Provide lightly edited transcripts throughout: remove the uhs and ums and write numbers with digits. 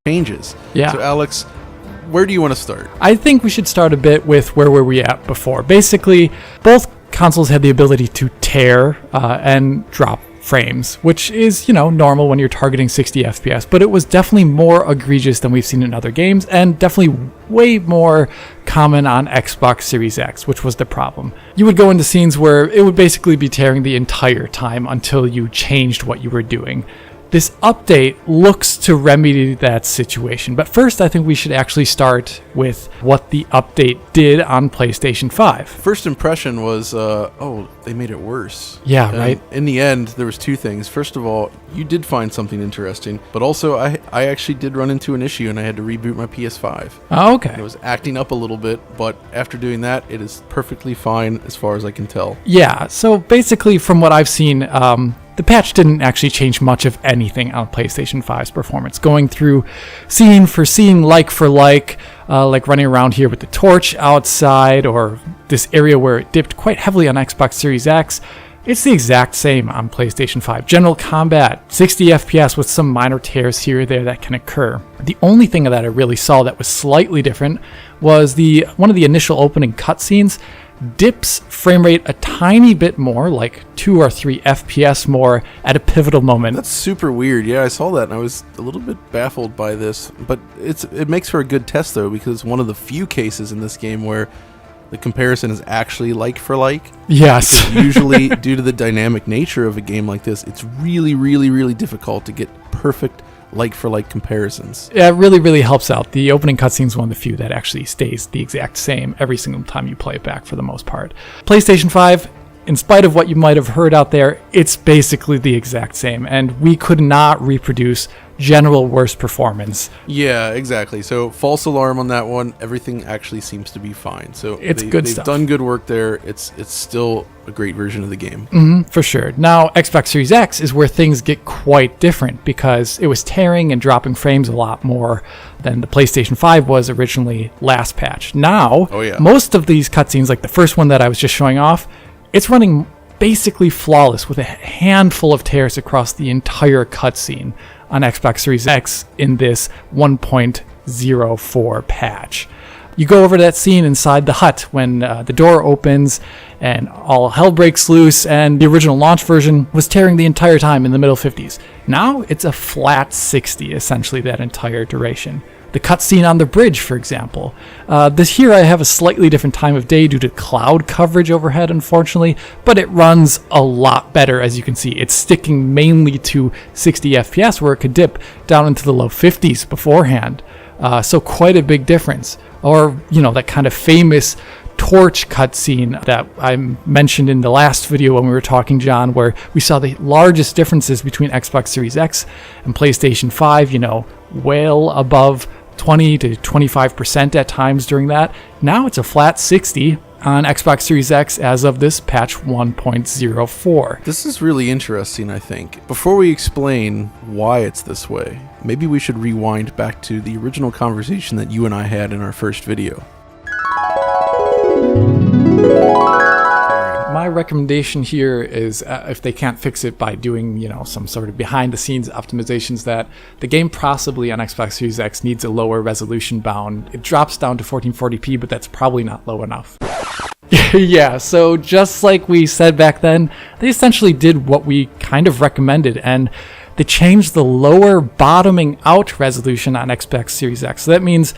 changes. Yeah. So Alex, where do you want to start? I think we should start a bit with where were we at before. Basically, both consoles had the ability to tear and drop frames, which is, normal when you're targeting 60 FPS, but it was definitely more egregious than we've seen in other games, and definitely way more common on Xbox Series X, which was the problem. You would go into scenes where it would basically be tearing the entire time until you changed what you were doing. This update looks to remedy that situation, but first I think we should actually start with what the update did on PlayStation 5. First impression was, they made it worse. Yeah, and right? In the end, there was two things. First of all, you did find something interesting, but also I actually did run into an issue and I had to reboot my PS5. Oh, okay. And it was acting up a little bit, but after doing that, it is perfectly fine as far as I can tell. Yeah, so basically from what I've seen, the patch didn't actually change much of anything on PlayStation 5's performance. Going through scene for scene, like for like running around here with the torch outside, or this area where it dipped quite heavily on Xbox Series X, it's the exact same on PlayStation 5. General combat, 60 FPS with some minor tears here or there that can occur. The only thing that I really saw that was slightly different was one of the initial opening cutscenes dips frame rate a tiny bit more, like 2 or 3 FPS more at a pivotal moment. That's super weird. Yeah, I saw that and I was a little bit baffled by this, but it makes for a good test though, because one of the few cases in this game where the comparison is actually like for like. Yes. Usually, due to the dynamic nature of a game like this, it's really, really, really difficult to get perfect like-for-like comparisons. Yeah, it really, really helps out. The opening cutscene is one of the few that actually stays the exact same every single time you play it back for the most part. PlayStation 5, in spite of what you might have heard out there, it's basically the exact same, and we could not reproduce general worst performance. Yeah, exactly. So false alarm on that one. Everything actually seems to be fine. So it's good stuff. They've done good work there. It's still a great version of the game. Mm-hmm, for sure. Now, Xbox Series X is where things get quite different because it was tearing and dropping frames a lot more than the PlayStation 5 was originally last patch. Now, most of these cutscenes, like the first one that I was just showing off, it's running basically flawless with a handful of tears across the entire cutscene on Xbox Series X in this 1.04 patch. You go over to that scene inside the hut when the door opens and all hell breaks loose, and the original launch version was tearing the entire time in the middle 50s. Now it's a flat 60 essentially that entire duration. The cutscene on the bridge, for example. Here I have a slightly different time of day due to cloud coverage overhead, unfortunately, but it runs a lot better, as you can see. It's sticking mainly to 60 FPS, where it could dip down into the low 50s beforehand. So quite a big difference. Or, that kind of famous torch cutscene that I mentioned in the last video when we were talking, John, where we saw the largest differences between Xbox Series X and PlayStation 5, well above 20 to 25% at times during that. Now it's a flat 60 on Xbox Series X as of this patch 1.04. This is really interesting, I think. Before we explain why it's this way, maybe we should rewind back to the original conversation that you and I had in our first video. My recommendation here is if they can't fix it by doing, some sort of behind-the-scenes optimizations, that the game possibly on Xbox Series X needs a lower resolution bound. It drops down to 1440p, but that's probably not low enough. Yeah, so just like we said back then, they essentially did what we kind of recommended, and they changed the lower bottoming out resolution on Xbox Series X. So that means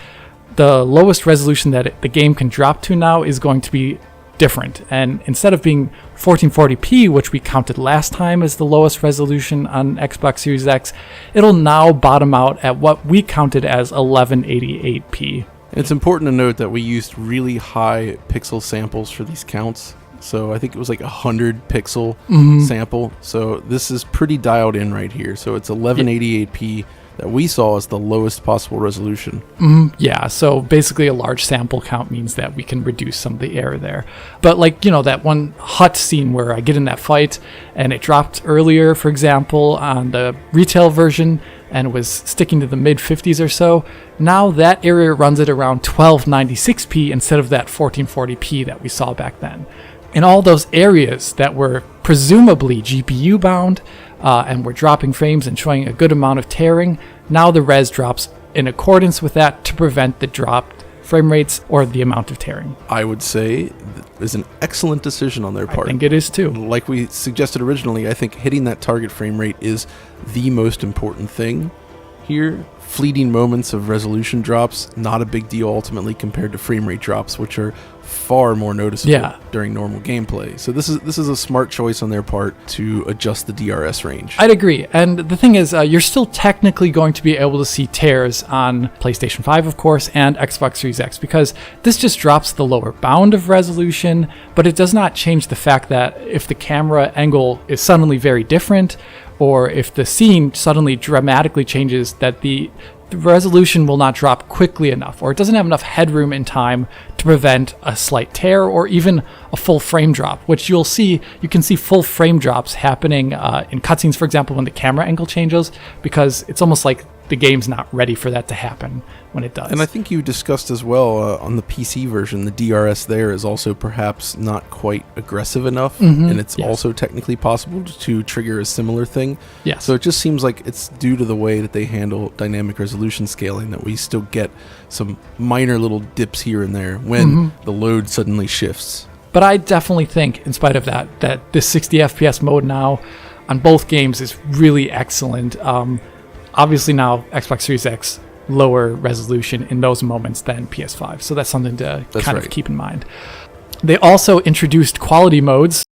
the lowest resolution that the game can drop to now is going to be different, and instead of being 1440p, which we counted last time as the lowest resolution on Xbox Series X, it'll now bottom out at what we counted as 1188p. It's important to note that we used really high pixel samples for these counts. So I think it was like 100 pixel sample. So this is pretty dialed in right here. So it's 1188p that we saw as the lowest possible resolution. Yeah, so basically a large sample count means that we can reduce some of the error there. But that one hut scene where I get in that fight and it dropped earlier, for example, on the retail version and was sticking to the mid 50s or so, now that area runs at around 1296p instead of that 1440p that we saw back then. In all those areas that were presumably GPU bound and were dropping frames and showing a good amount of tearing, now the res drops in accordance with that to prevent the dropped frame rates or the amount of tearing. I would say that is an excellent decision on their part. I think it is too. Like we suggested originally, I think hitting that target frame rate is the most important thing here. Fleeting moments of resolution drops, not a big deal ultimately compared to frame rate drops, which are far more noticeable during normal gameplay. So this is a smart choice on their part to adjust the DRS range. I'd agree. And the thing is, you're still technically going to be able to see tears on PlayStation 5, of course, and Xbox Series X, because this just drops the lower bound of resolution, but it does not change the fact that if the camera angle is suddenly very different, or if the scene suddenly dramatically changes, that the resolution will not drop quickly enough, or it doesn't have enough headroom in time to prevent a slight tear or even a full frame drop, which you can see full frame drops happening in cutscenes, for example, when the camera angle changes, because it's almost like the game's not ready for that to happen when it does. And I think you discussed as well on the PC version, the DRS there is also perhaps not quite aggressive enough, and it's also technically possible to trigger a similar thing. Yes. So it just seems like it's due to the way that they handle dynamic resolution scaling that we still get some minor little dips here and there when the load suddenly shifts. But I definitely think, in spite of that this 60 FPS mode now on both games is really excellent. Obviously now Xbox Series X lower resolution in those moments than PS5, so that's something to of keep in mind. They also introduced quality modes